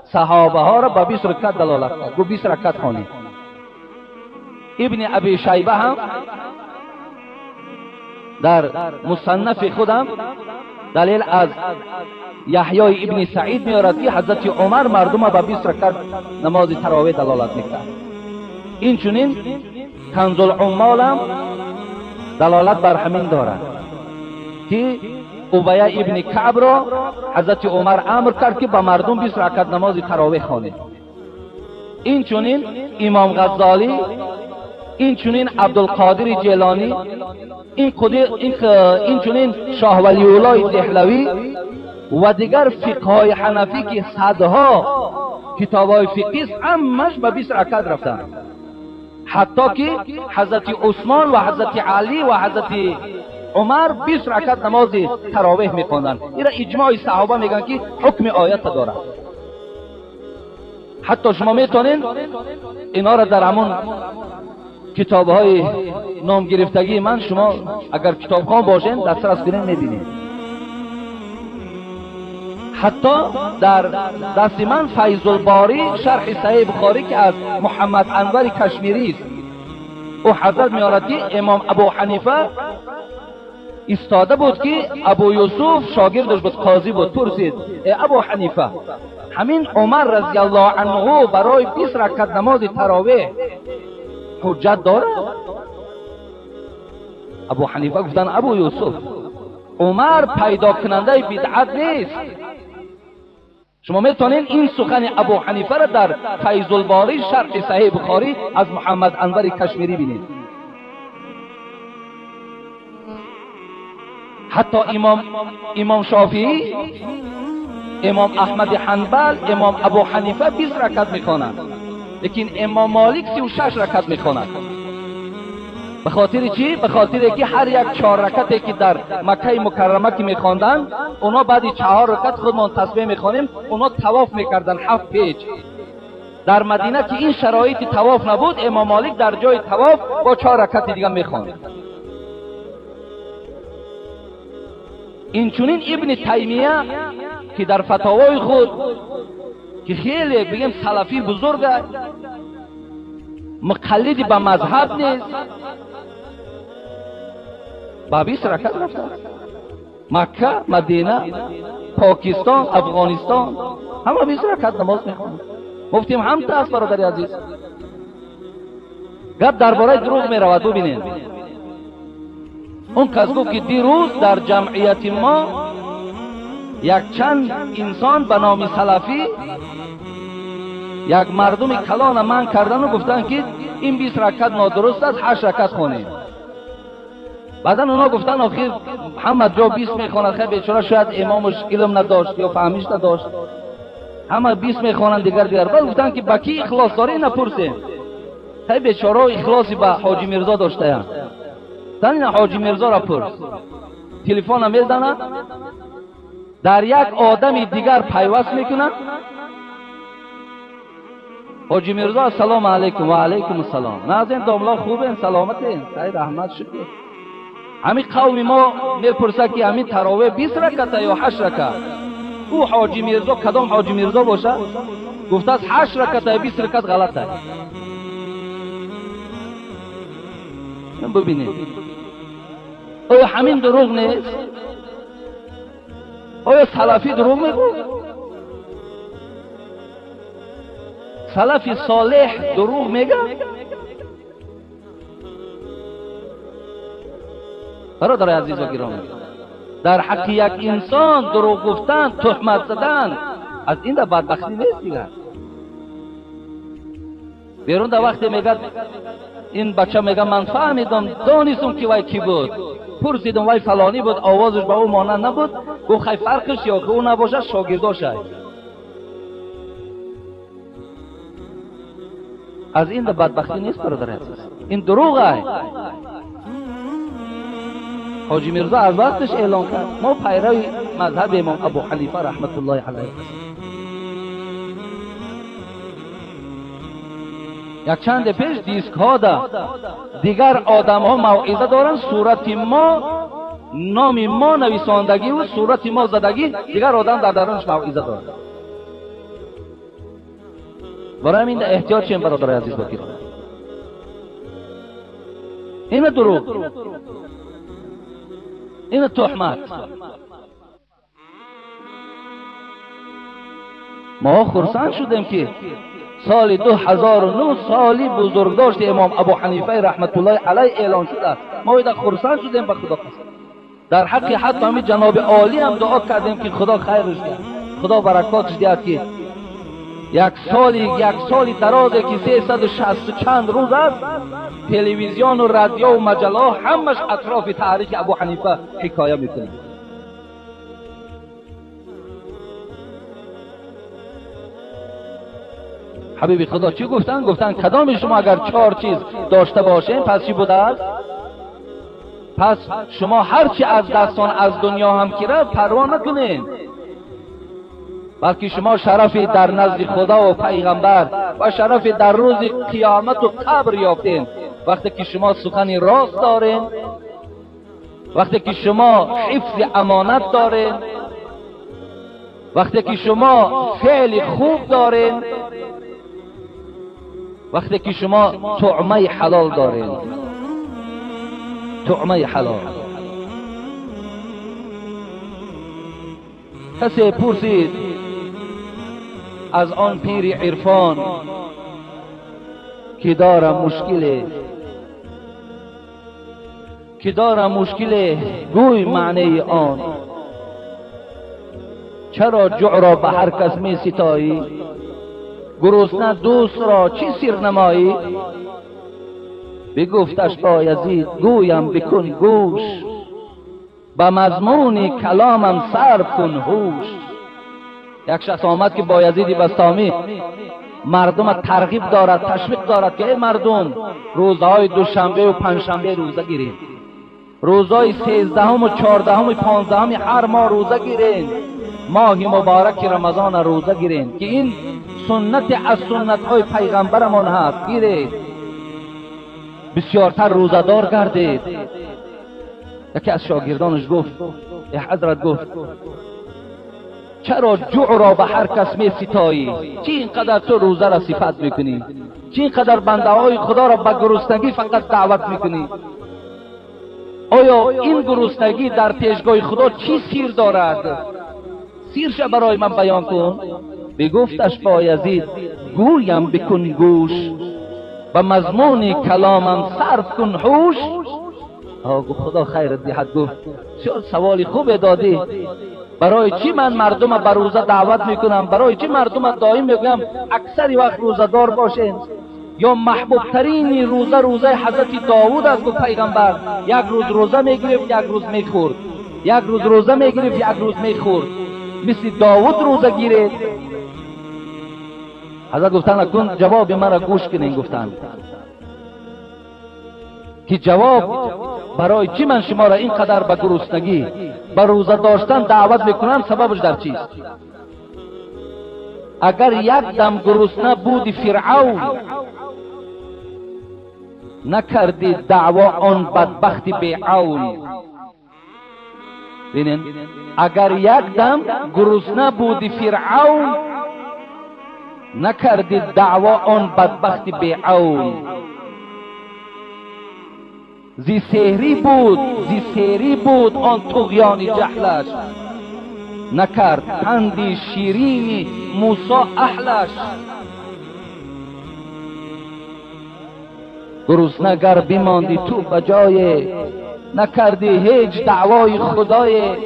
صحابه ها را به 20 رکعت دلالت کرد. گفت 20 رکعت خوانید. ابن ابی شیبه هم در مصنف خودم دلیل از یحیی ابن سعید میارد که حضرت عمر مردم به 20 رکعت نماز تراویح دلالت میکرد. این چنین کنز العمال هم دلالت بر همین دارد که ابی ابن کعب را حضرت عمر امر کرد که به مردم 20 رکعت نماز تراویح خوانید. این چنین امام غزالی، این چنین عبدالقادر جیلانی، این چنین شاه ولی الله دهلوی و دیگر فقهای حنفی که صدها کتاب‌های فقهی است، همش به 20 رکعت رفتن. حتی که حضرت عثمان و حضرت علی و حضرت عمر 20 رکعت نماز تراویح می‌خواندند. این اجماع صحابه میگن که حکم آیت دارد. حتی شما میتونین اینا را در همون کتاب‌های نام گرفتگی من، شما اگر کتابخوان باشین دسترس کنین میبینید. حتی در دست من فیض الباری شرح صحیح بخاری که از محمد انور کشمیری است، او حضرت میارد که امام ابو حنیفه استاده بود که ابو یوسف شاگردش بود، قاضی بود. پرسید ای ابو حنیفه، همین عمر رضی الله عنه برای 20 رکعت نماز تراویح حجت داره؟ ابو حنیفه گفتن ابو یوسف، عمر پیدا کننده بدعت نیست. شما میتونین این سخن ابو حنیفه را در فیض الباری شرح صحیح بخاری از محمد انور کشمیری بینید. حتی امام شافعی، امام احمد حنبل، امام ابو حنیفه 20 رکعت میخوانند، لیکن امام مالک 36 رکعت میخواند. به خاطر چی؟ به خاطر که هر یک 4 رکعتی که در مکه مکرمه که میخواندن، اونا بعد 4 رکعت خودمان تسبیح میخوانیم، اونا طواف میکردن 7 پیچ. در مدینه که این شرایط طواف نبود، امام مالک در جای طواف با 4 رکعت دیگه میخواند. اینچنین ابن تیمیه که در فتاوای خود که خیلی بگیم سلفی بزرگ، مقلد به مذهب نیست، با 20 رکعت رفتن. مکه، مدینه، پاکستان، افغانستان همه 20 رکعت نماز میخوانند. مفتیم هم است برادر عزیز. گپ درباره دروغ میرود. ببینید اون کس گفت که دیروز در جمعیت ما یک چند انسان به نام سلفی یک مردم کلان من کردن و گفتن که این 20 رکعت نادرست است، 8 رکعت خونید. بعدا اونا گفتن آخر همه جا 20 میخوانند، خیلی بیچاره شاید امامش علم نداشت یا فهمیش نداشت، همه 20 میخوانند دیگر. بعد گفتن که با کی اخلاص داری نپرسین، خیلی بیچاره اخلاصی به حاجی میرزا داشته. این حاجی میرزا را پرس، تلفن میزنه، در یک آدم دیگر پیوست میکنه. حاجی میرزا السلام علیکم. و علیکم السلام. نازنین داملا خوبه؟ سلامته؟ خیر رحمت شکر. همین قوم ما میپرسه که همین تراویح 20 رکعت یا 8 رکعت؟ او حاجی میرزا کدام حاجی میرزا باشه؟ گفته است 8 رکعت یا 20 رکعت غلطه. ببینید آیا همین دروغ نیست؟ آیا سلفی دروغ میگه؟ سلفی صالح دروغ میگه؟ برادر عزیز و گرامی، در حق یک انسان دروغ گفتن، تهمت زدن، از این در بدبختی نیست دیگر. بیرون در وقتی میگه این بچه میگه من فهمیدم دانستم که وای کی بود، پرسیدم وای فلانی بود، آوازش به او مانند نبود، گفت خیلی فرقش یا که او نباشه شاگرداشه. از این در بدبختی نیست برادر عزیز، این دروغه. حاجی میرزا از وقتش اعلان کرد ما پیرو مذهب امام ابو حنیفه رحمت الله علیه. یک چند پیش دیسک ها دا دیگر آدم ها موعظه دارن، صورت ما نام ما نویساندگی و صورت ما زدگی، دیگر آدم در درونش موعظه دارن. برای این احتیاط چیم برادر عزیز بگیر. این دروغ، این تهمت. ما خرسند شدیم که سال 2009 سالی بزرگداشت امام ابو حنیفه رحمت الله علیه اعلان شده. ما ایده خرسند شدیم به خدا قسم. در حق حتی همین جناب عالی هم دعا کردیم که خدا خیرش دهد، خدا برکاتش دهد که یک سالی درازه که 360 چند روز است تلویزیون و رادیو و مجله همش اطراف تاریخ ابو حنیفه حکایه میکنه. حبیبی خدا چی گفتن؟ گفتن کدام شما اگر 4 چیز داشته باشین پس چی بوده است؟ پس شما هر چی از دستان از دنیا هم که رفت پروا نکنین، بلکه شما شرفی در نزد خدا و پیغمبر و شرفی در روز قیامت و قبر یافتین. وقتی که شما سخن راست دارین، وقتی که شما حفظ امانت دارین، وقتی که شما فعل خوب دارین، وقتی که شما طعمه حلال دارین، طعمه حلال. کسی پرسید از آن پیر عرفان که دارم مشکل گوی معنی آن، چرا جوع را به هر کس می ستایی؟ گرسنه دوست را چی سیر نمایی؟ بگفتش بایزید گویم بکن گوش، به مضمون کلامم صرف کن هوش. یک شخص آمد که بایزید بستامی مردم ترغیب دارد، تشویق دارد که ای مردم روزهای دوشنبه و پنجشنبه روزه گیرید، روزهای 13 و 14 و 15 هر ماه روزه گیرین، ماه مبارک رمضان روزه گیرین که این سنت از سنت های پیغمبرمان هست. گیرید، بسیارتر روزه دار گردید. یکی از شاگردانش گفت ای حضرت، گفت چرا جوع را به هر کس می ستایی؟ چی اینقدر تو روزه را صفت میکنی؟ چی اینقدر بنده های خدا را به گرسنگی فقط دعوت میکنی؟ آیا این گرسنگی در پیشگاه خدا چی سیر دارد؟ سیرش برای من بیان کن. بگفتش بایزید گویم بکن گوش، به مضمون کلامم صرف کن هوش. گفت خدا خیرت دهد. گفت سوالی خوب دادی، برای چی من مردم به روزه دعوت میکنم؟ برای چی مردم دائم میگم اکثر وقت روزه دار باشین؟ یا محبوب ترین روزه حضرت داوود است. گفت پیغمبر یک روز روزه میگرفت، یک روز میخورد، یک روز روزه میگرفت، یک روز میخورد. مثل داوود روزه گیرید. حضرت گفتن اکنون جواب مرا گوش کنین. گفتن که جواب برای چی من شما را اینقدر به گرسنگی به روزه داشتن دعوت میکنم؟ سببش در چیست؟ اگر یک دم گرسنه بودی فرعون، نکردی دعوا آن بدبخت بیعون. ببینید، اگر یک دم گرسنه بودی فرعون، نکردی دعوا آن بدبخت بیعون. زی سهری بود آن طغیان جهلش، نکرد پندی شیرین موسی اهلش. گرسنه گر بماندی تو بجای، نکردی هیچ دعوای خدای.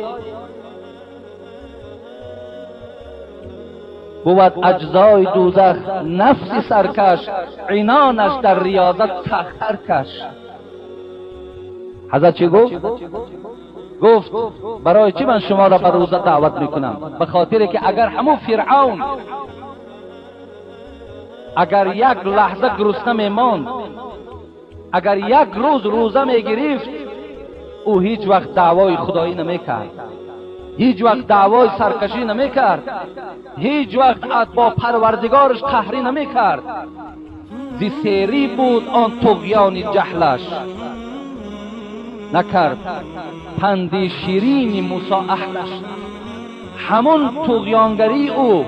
بود اجزای دوزخ نفس سرکش، عنانش در ریاضت سخر کش. حضرت چی گفت؟ گفت برای چی من شما را به روزه دعوت میکنم؟ به خاطر که اگر همون فرعون اگر یک لحظه گرسنه میماند، اگر یک روز روزه میگرفت، او هیچ وقت دعوای خدایی نمیکرد، هیچ وقت دعوای سرکشی نمیکرد، هیچ وقت با پروردگارش قهری نمیکرد. زی سیری بود آن طغیان جهلش، نکرد پندی شیرین موسی اهلش. همون طغیانگری او،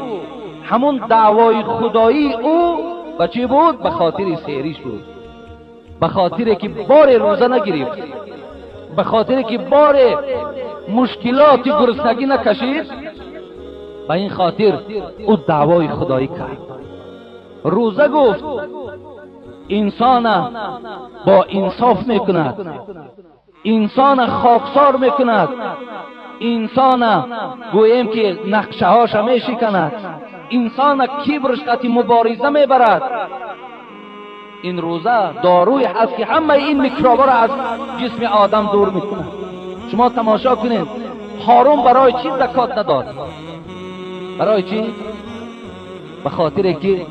همون دعوای خدایی او به چی بود؟ به خاطر سیریش بود، به خاطر که بار روزه نگرفت، به خاطر که بار مشکلات گرسنگی نکشید. به این خاطر او دعوای خدایی کرد. روزه گفت انسان با انصاف میکند، انسان خاکسار میکند، انسان گویم که نقشه هاش میشکند، انسان کبرش قطع مبارزه میبرد. این روزه داروی هست که همه این میکروبا را از جسم آدم دور میکنه. شما تماشا کنید، هارون برای چی زکات نداد؟ برای چی؟ به خاطر که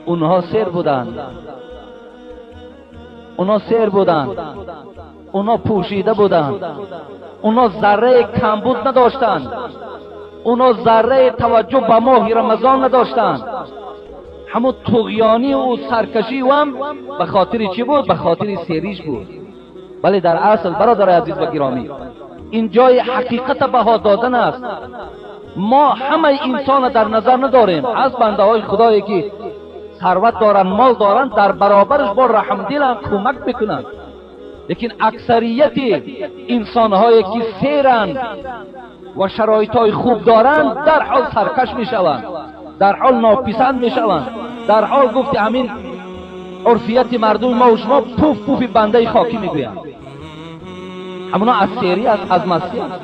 اونها سیر بودند، اونها سیر بودند، اونها پوشیده بودند، اونها ذره کمبود نداشتند، اونها ذره توجه به ماه رمضان نداشتند. همون طغیانی و سرکشی و هم به خاطر چی بود؟ به خاطر سیریش بود. ولی در اصل برادر عزیز و گرامی، این جای حقیقت بها دادن است. ما همه انسان در نظر نداریم، از بنده های خدایی که ثروت دارن، مال دارن، در برابرش با رحم دل کمک میکنن. لیکن اکثریت انسان هایی که سیرن و شرایط های خوب دارن در حال سرکش میشوند، در حال ناپسند میشوند، در حال گفت همین عرفیت مردم ما و شما پوف پوف بنده خاکی میگویند. همونا از سیری است، از مستی است.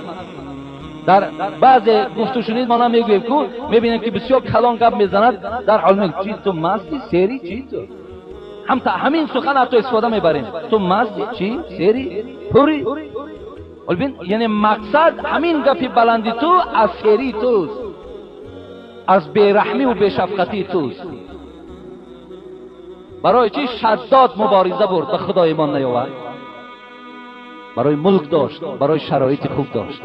در بعض گفت و شنید ما نمیگویم که میبینیم که بسیار کلان گپ میزند، در حال میگه چی تو مستی؟ سیری چی تو؟ همین سخن حتی استفاده میبریم. تو مستی؟ چی؟ سیری؟ پوری؟ ببین یعنی مقصد همین گپی بلندی تو از سری توست، از بیرحمی و بیشفقتی توست. برای چی شداد مبارزه برد به خدا ایمان نیاورد؟ برای ملک داشت، برای شرایط خوب داشت.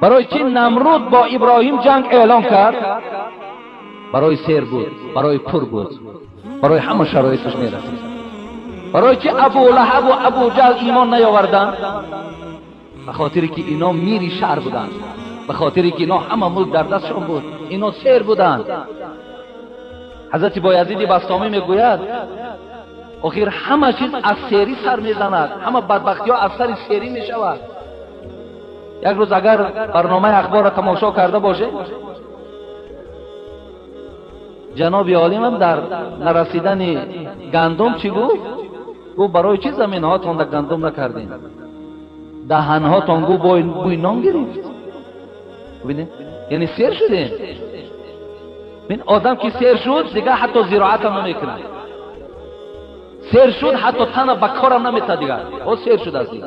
برای چی نمرود با ابراهیم جنگ اعلان کرد؟ برای سیر بود، برای پر بود، برای همه شرایطش میرسید. برای چی ابو لهب و ابو جهل ایمان نیاوردند؟ به خاطری که اینا میری شهر بودند، به خاطری که اینا همه ملک در دستشون بود، اینا سیر بودند. حضرت بایزید بسطامی میگوید آخر همه چیز از سیری سر میزند، همه بدبختی ها از سر سیری میشود. یک روز اگر برنامه اخبار را تماشا کرده باشه، جناب عالم هم در نرسیدن گندم چی گفت؟ گفت برای چی زمین ها تان گندم نکردین؟ دهن ها تان گو بوی نان گرفت. ببینید یعنی سیر شدین. این آدم که سیر شد دیگه حتی زراعت هم نمیکنه، سیر شد حتی تن به کارم نمیته دیگه، او سیر شد از دیگه.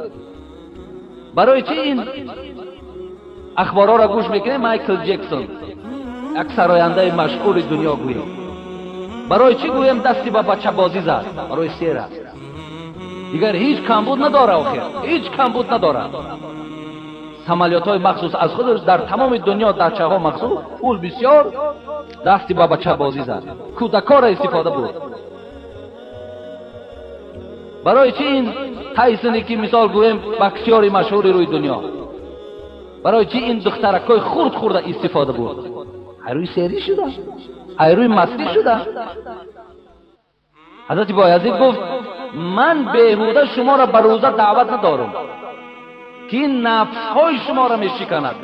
برای چی این اخبارها را گوش میکنه؟ مایکل جکسون یک سراینده مشهور دنیا گوییم. برای چی گویم دستی به بچه بازی زد؟ برای سیر است دیگر، هیچ کمبود نداره. آخر هیچ کمبود نداره. عملیات های مخصوص از خودش در تمام دنیا، دچه ها مخصوص پول بسیار، دستی به بچه بازی زد، کودکان را استفاده بود. برای چی این تایسونی که مثال گویم بکسیاری مشهوری روی دنیا، برای چی این دخترکای خورد استفاده بود؟ روی سیری شده، روی مستی شده. حضرت بایزید گفت من بیهوده شما را به روزه دعوت ندارم که این نفس های شما را میشکند،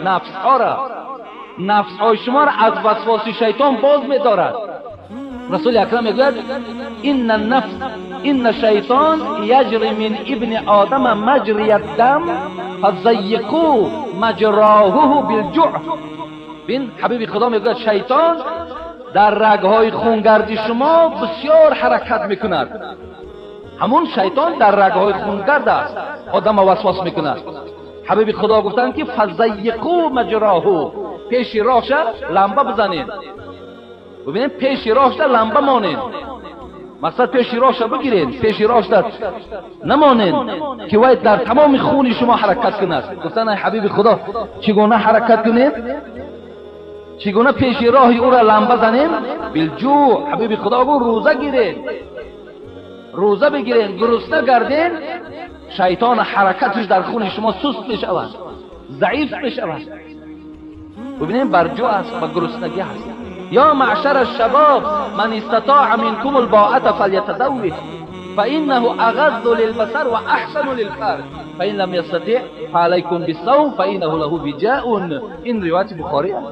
نفس های شما را از وسواس شیطان باز میدارد. رسول اکرم میگوید این شیطان یجری من ابن آدم مجری الدم فضیقوا مجراه بالجوع. بین حبیب خدا میگوید شیطان در رگهای خونگردی شما بسیار حرکت میکند. همون شیطان در رگهای خونگرد است، آدم وسواس میکند. حبیب خدا گفتن که فضیقوا مجراه، پیش راهش لمبه بزنید. ببینید پیش راهش لمبه مانید، مقصد پیش راهش بگیرید، پیش راهش نمانید که وای در تمام خون شما حرکت کند. گفتن ای حبیب خدا چگونه حرکت کنید؟ چگونه پیش راهی او را لمبه زنیم؟ بالجوع. حبیب خدا گفت روزه گیرید، روزه بگیرید، گرسنه گردید، شیطان حرکتش در خون شما سست میشود، ضعیف میشود. ببینید برجوع است و گرسنگی هست. یا معشر الشباب من استطاع منکم الباءة فلیتزوج فانه اغض للبصر و احسن للفرج فان لم یستطع فعلیکم بالصوم فانه له وجاء. این روایت بخاری است.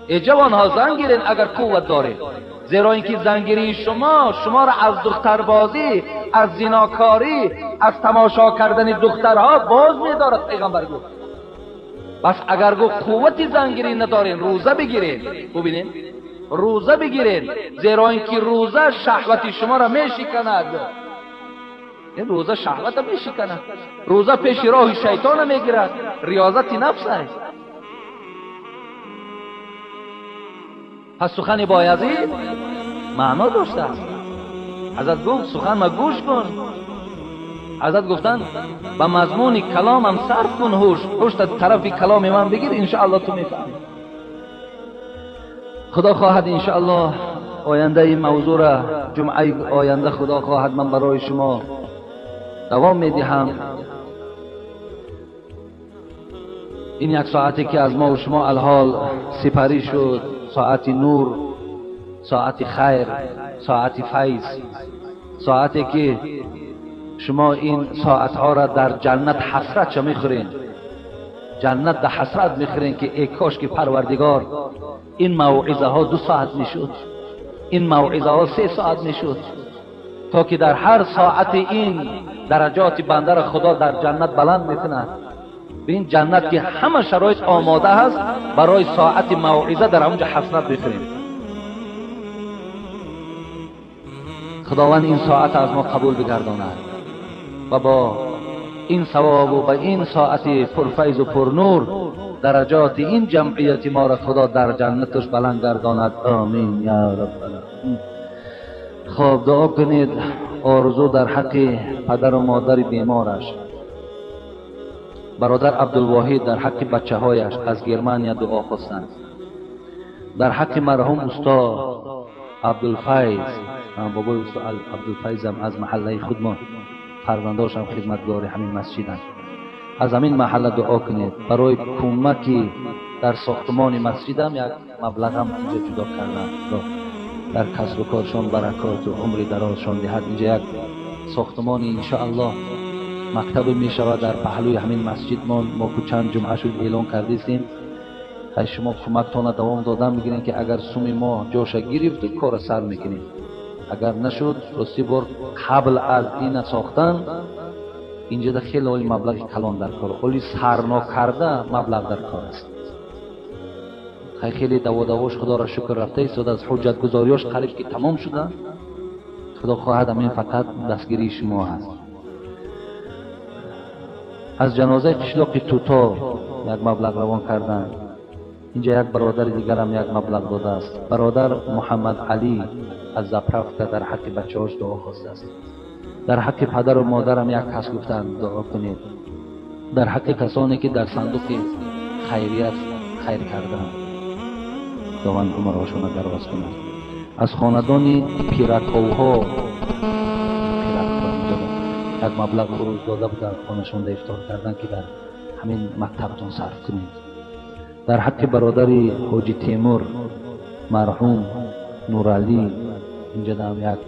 ای جوان ها زن گیرین اگر قوت دارید، زیرا اینکه زنگیری شما را از دختربازی، از زناکاری، از تماشا کردن دخترها باز می‌دارد. پیغمبر گفت بس اگر گفت قوت زنگیری ندارین روزه بگیرید. ببینید روزه بگیرید، زیرا اینکه روزه شهوت شما را میشکند. این روزه شهوت را میشکند، روزه پیش راه شیطان میگیرد، ریاضت نفس است. پس سخن بایزید معنا داشته است. حضرت گفت سخن ما گوش کن. حضرت گفتن با مضمون کلامم صرف کن هوش تا طرف کلام من بگیر، انشاءالله تو میفهمی. خدا خواهد انشاءالله آینده این موضوع را جمعه آینده خدا خواهد من برای شما دوام میدهم. این یک ساعتی که از ما و شما الحال سپری شد، ساعت نور، ساعت خیر، ساعت فیض، ساعتی که شما این ساعتها را در جنت حسرت میخورین، جنت در حسرت میخورین که ای کاش که پروردگار این موعظه ها 2 ساعت میشد، این موعظه ها 3 ساعت میشد، تا که در هر ساعت این درجات بنده را خدا در جنت بلند میکند. به این جنت که همه شرایط آماده است برای ساعت موعظه در اونجا حسرت بخوریم. خداوند این ساعت از ما قبول بگرداند و با این ثواب و به این ساعت پرفیض و پرنور درجات این جمعیت ما را خدا در جنتش بلند گرداند. آمین یا رب العالمین. خب دعا کنید آرزو در حق پدر و مادر بیمارش، برادر عبدالواحد در حق بچه هایش از گرمانیا دعا خواستند. در حق مرحوم استاد عبدالفیض، بابای استاد عبدالفیض هم از محله خود ما فرزنداش هم خدمتگار همین مسجدند. از همین محله دعا کنید برای کمکی در ساختمان مسجد هم یک مبلغ هم اینجا جدا کردن در کسب و کارشان برکات و عمر درازشان دهد. اینجا یک ساختمانی انشاءالله مکتب می شود در پهلوی همین مسجد. ما چند جمعه شد اعلان کردیم شما کمکتان دوام دادن میگیرین که اگر سوم ما جاش گرفت کار سر میکنیم، اگر نشد راستی بار قبل از این ساختن اینجا خیلی اولی مبلغ کلان در کار، اولی سرنا کرده مبلغ در کار است. خیلی دواش خدا را شکر رفته ایستاد از حجت گزاریاش قریب که تمام شده. خدا خواهد همین فقط دستگیری شما هست. از جنازه قشلاق توتا یک مبلغ روان کردن. اینجا یک برادر دیگر هم یک مبلغ داده است. برادر محمد علی از زپرفت در حق بچه‌هاش دعا خواسته است. در حق پدر و مادر هم یک کس گفتن دعا کنید. در حق کسانی که در صندوق خیریت خیر کردن خداوند عمرهاشون را دراز کند. از خاندان پیرکوها یک مبلغ خروج داده بود در خانه‌شان افطار کردن که در همین مکتبتون صرف کنید. در حق برادر حاجی تیمور مرحوم نورعلی اینجا هم یک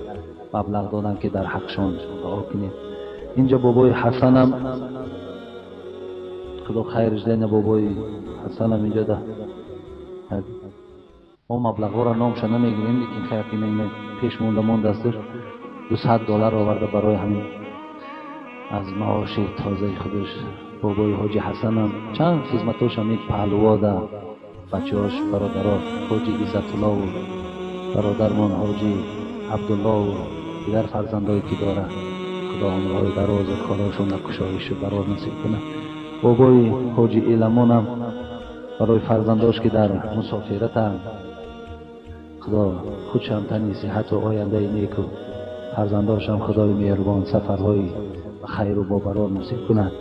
مبلغ دادن که در حقشان دعا کنید. اینجا بابای حسن هم خدا خیرش دهه، بابای حسن هم اینجا ده ما مبلغ را نامش نمیگیریم لیکن خیلی این پیش مونده است. $200 آورده برای همین از معاش تازه خودش. بابای حاجی حسن هم چند خدمتاش هم یک پهلوها ده، بچه هاش برادرها حاجی عزت الله و برادرمان حاجی عبدالله و دیگر فرزندایی که داره خدا عمرهای دراز و کاراشون کشایش برای نصیب کنه. بابای حاجی علمان هم برای فرزنداش که در مسافرت هم خدا خودش هم تنی صحت و آینده نیک و فرزنداش هم خدای مهربان سفرهای خیر و با برار نصیب کنه.